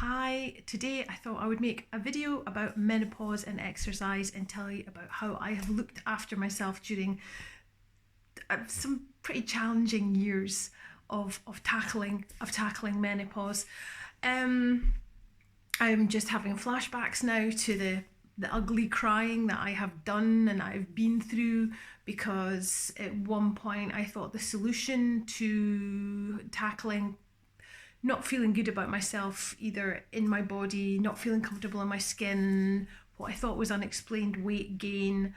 Hi, today I thought I would make a video about menopause and exercise and tell you about how I have looked after myself during some pretty challenging years of tackling menopause. I'm just having flashbacks now to the ugly crying that I have done and I've been through, because at one point I thought the solution to tackling not feeling good about myself, either in my body, not feeling comfortable in my skin, what I thought was unexplained weight gain,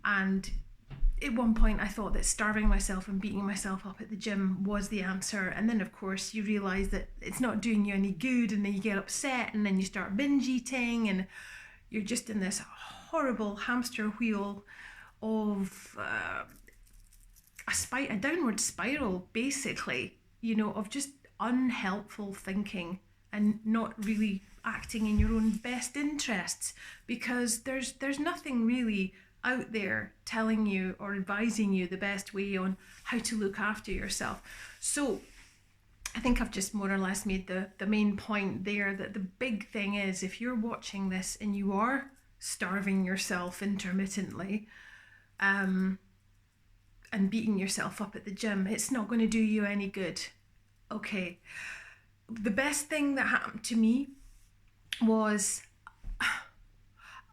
and at one point I thought that starving myself and beating myself up at the gym was the answer. And then of course you realise that it's not doing you any good, and then you get upset and then you start binge eating, and you're just in this horrible hamster wheel of a downward spiral, basically, of just unhelpful thinking and not really acting in your own best interests, because there's nothing really out there telling you or advising you the best way on how to look after yourself. So I think I've just more or less made the main point there, that the big thing is, if you're watching this and you are starving yourself intermittently and beating yourself up at the gym, it's not going to do you any good. Okay, the best thing that happened to me was,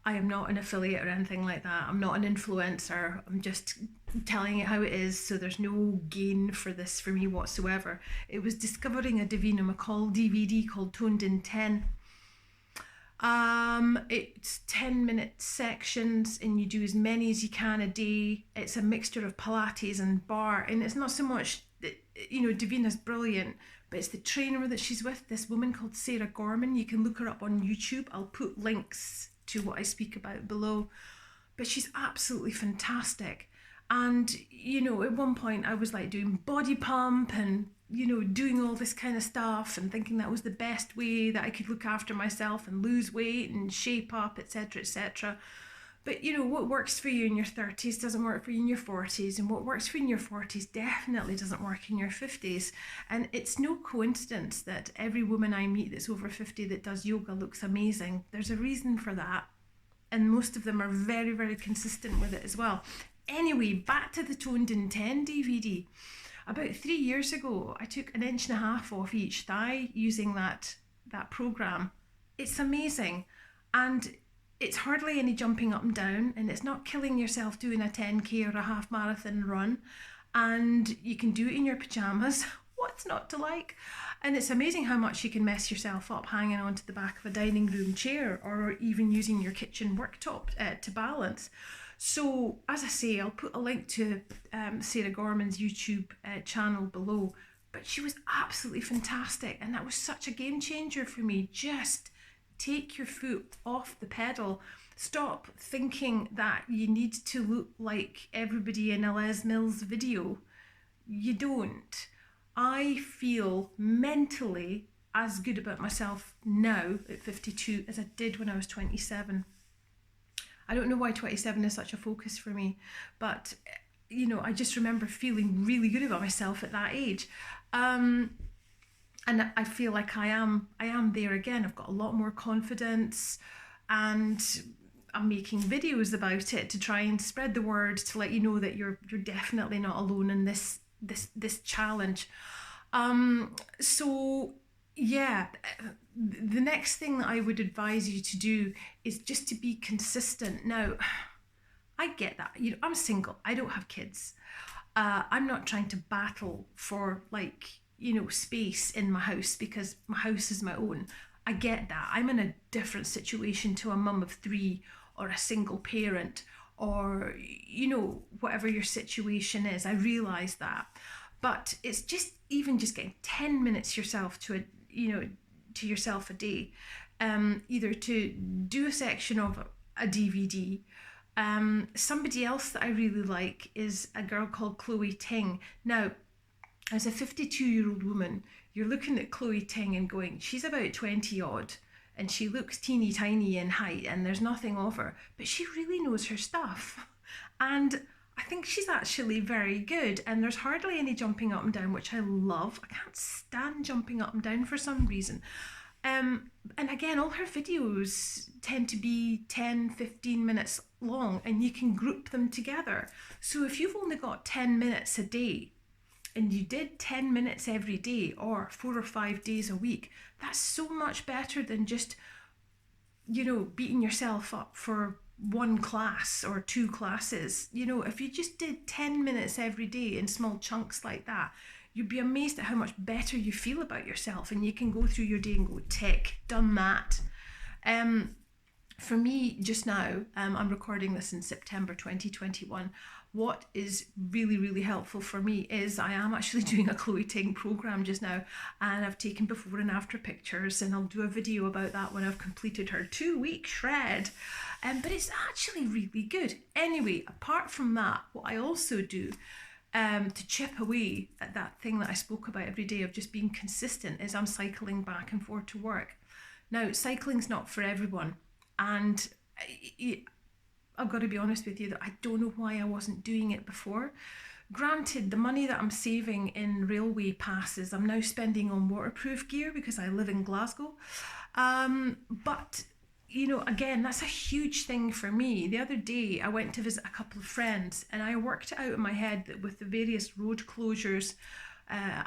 I am not an affiliate or anything like that. I'm not an influencer. I'm just telling it how it is, so there's no gain for this for me whatsoever. It was discovering a Davina McCall DVD called Toned in 10. It's 10-minute sections and you do as many as you can a day. It's a mixture of Pilates and bar, and it's not so much that, Davina's brilliant, but it's the trainer that she's with, this woman called Sarah Gorman. You can look her up on YouTube. I'll put links to what I speak about below, but she's absolutely fantastic. And at one point I was like doing body pump and doing all this kind of stuff and thinking that was the best way that I could look after myself and lose weight and shape up, etc., etc. But what works for you in your 30s doesn't work for you in your 40s, and what works for you in your 40s definitely doesn't work in your 50s. And it's no coincidence that every woman I meet that's over 50 that does yoga looks amazing. There's a reason for that, and most of them are very, very consistent with it as well. Anyway, back to the Toned in 10 DVD. About 3 years ago, I took 1.5 inches off each thigh using that program. It's amazing, and it's hardly any jumping up and down, and it's not killing yourself doing a 10k or a half marathon run, and you can do it in your pajamas. What's not to like? And it's amazing how much you can mess yourself up hanging onto the back of a dining room chair, or even using your kitchen worktop to balance. So as I say, I'll put a link to Sarah Gorman's YouTube channel below, but she was absolutely fantastic, and that was such a game changer for me. Just take your foot off the pedal. Stop thinking that you need to look like everybody in a Les Mills video. You don't. I feel mentally as good about myself now at 52 as I did when I was 27. I don't know why 27 is such a focus for me, but I just remember feeling really good about myself at that age. And I feel like I am there again. I've got a lot more confidence, and I'm making videos about it to try and spread the word, to let you know that you're definitely not alone in this challenge. So yeah, the next thing that I would advise you to do is just to be consistent. Now, I get that. I'm single. I don't have kids. I'm not trying to battle for space in my house, because my house is my own. I get that. I'm in a different situation to a mum of 3 or a single parent, or whatever your situation is. I realise that, but it's just getting 10 minutes yourself to yourself a day, either to do a section of a DVD. Somebody else that I really like is a girl called Chloe Ting. Now, as a 52-year-old woman, you're looking at Chloe Ting and going, she's about 20 odd, and she looks teeny tiny in height, and there's nothing of her, but she really knows her stuff. And I think she's actually very good, and there's hardly any jumping up and down, which I love. I can't stand jumping up and down for some reason. And again, all her videos tend to be 10, 15 minutes long, and you can group them together. So if you've only got 10 minutes a day and you did 10 minutes every day or 4 or 5 days a week, that's so much better than just, beating yourself up for one class or two classes. If you just did 10 minutes every day in small chunks like that, you'd be amazed at how much better you feel about yourself, and you can go through your day and go, tick, done that. For me, just now, I'm recording this in September 2021. What is really, really helpful for me is I am actually doing a Chloe Ting program just now, and I've taken before and after pictures, and I'll do a video about that when I've completed her 2-week shred. But it's actually really good. Anyway, apart from that, what I also do to chip away at that thing that I spoke about every day of just being consistent is I'm cycling back and forth to work. Now, cycling's not for everyone, and I've got to be honest with you that I don't know why I wasn't doing it before. Granted, the money that I'm saving in railway passes, I'm now spending on waterproof gear because I live in Glasgow. But again, that's a huge thing for me. The other day, I went to visit a couple of friends, and I worked it out in my head that with the various road closures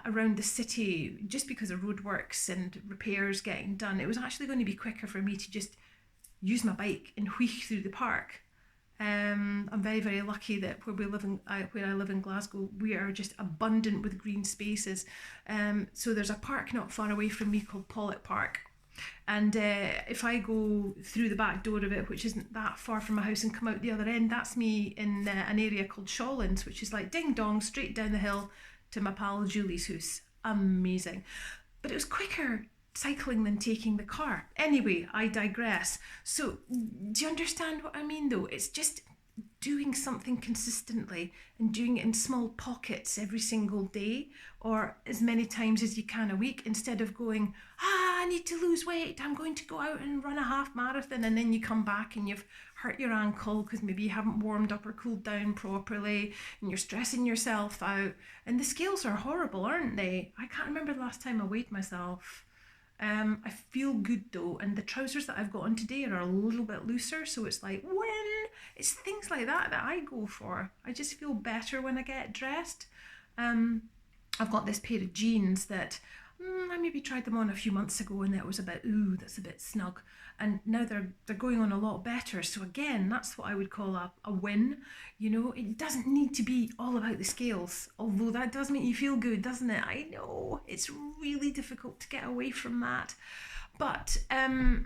around the city, just because of roadworks and repairs getting done, it was actually going to be quicker for me to just use my bike and wheek through the park. I'm very, very lucky that where I live in Glasgow, we are just abundant with green spaces. So there's a park not far away from me called Pollock Park. And if I go through the back door of it, which isn't that far from my house, and come out the other end, that's me in an area called Shawlands, which is like ding dong, straight down the hill to my pal Julie's house. Amazing. But it was quicker cycling than taking the car. Anyway, I digress. So, do you understand what I mean though? It's just doing something consistently and doing it in small pockets every single day or as many times as you can a week, instead of going, I need to lose weight, I'm going to go out and run a half marathon, and then you come back and you've hurt your ankle because maybe you haven't warmed up or cooled down properly, and you're stressing yourself out, and the scales are horrible, aren't they? I can't remember the last time I weighed myself. I feel good though, and the trousers that I've got on today are a little bit looser, so it's like, it's things like that I go for. I just feel better when I get dressed. I've got this pair of jeans that I maybe tried them on a few months ago, and that was a bit, that's a bit snug, and now they're going on a lot better. So again, that's what I would call a win. It doesn't need to be all about the scales, although that does make you feel good, doesn't it? I know it's really difficult to get away from that, but I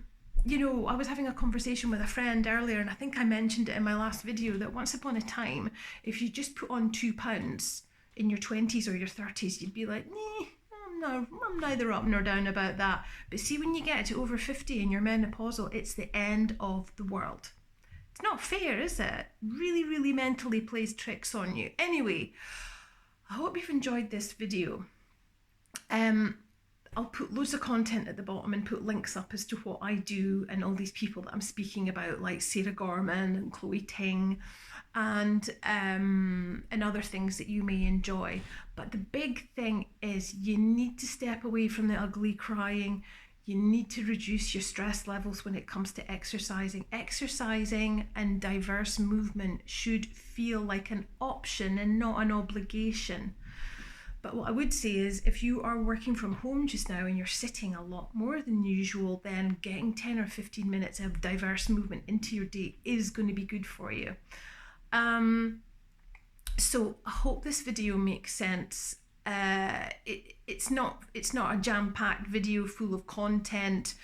was having a conversation with a friend earlier, and I think I mentioned it in my last video, that once upon a time, if you just put on 2 pounds in your 20s or your 30s, you'd be like, I'm neither up nor down about that. But see, when you get to over 50 and you're menopausal, it's the end of the world. It's not fair, is it? Really, really mentally plays tricks on you. Anyway, I hope you've enjoyed this video. I'll put loads of content at the bottom and put links up as to what I do and all these people that I'm speaking about, like Sarah Gorman and Chloe Ting, and other things that you may enjoy. But the big thing is you need to step away from the ugly crying. You need to reduce your stress levels when it comes to exercising. Exercising and diverse movement should feel like an option and not an obligation. But what I would say is, if you are working from home just now and you're sitting a lot more than usual, then getting 10 or 15 minutes of diverse movement into your day is going to be good for you. So I hope this video makes sense. It's not a jam-packed video full of content,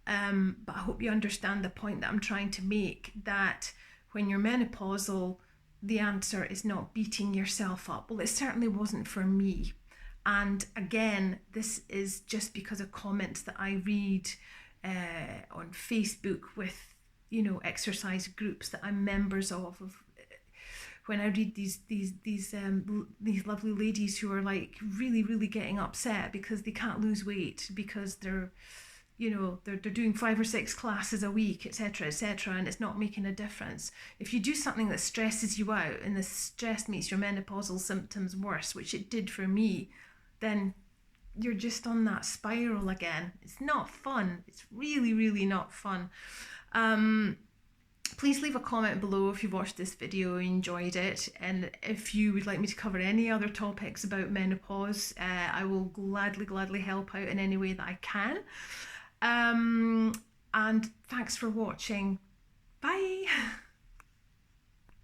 but I hope you understand the point that I'm trying to make, that when you're menopausal, the answer is not beating yourself up. Well, it certainly wasn't for me. And again, this is just because of comments that I read on Facebook with, exercise groups that I'm members of. When I read these lovely ladies who are like really, really getting upset because they can't lose weight because they're doing 5 or 6 classes a week, etc., and it's not making a difference. If you do something that stresses you out and the stress makes your menopausal symptoms worse, which it did for me, then you're just on that spiral again. It's not fun. It's really, really not fun. Please leave a comment below if you've watched this video and enjoyed it, and if you would like me to cover any other topics about menopause, I will gladly help out in any way that I can. And thanks for watching.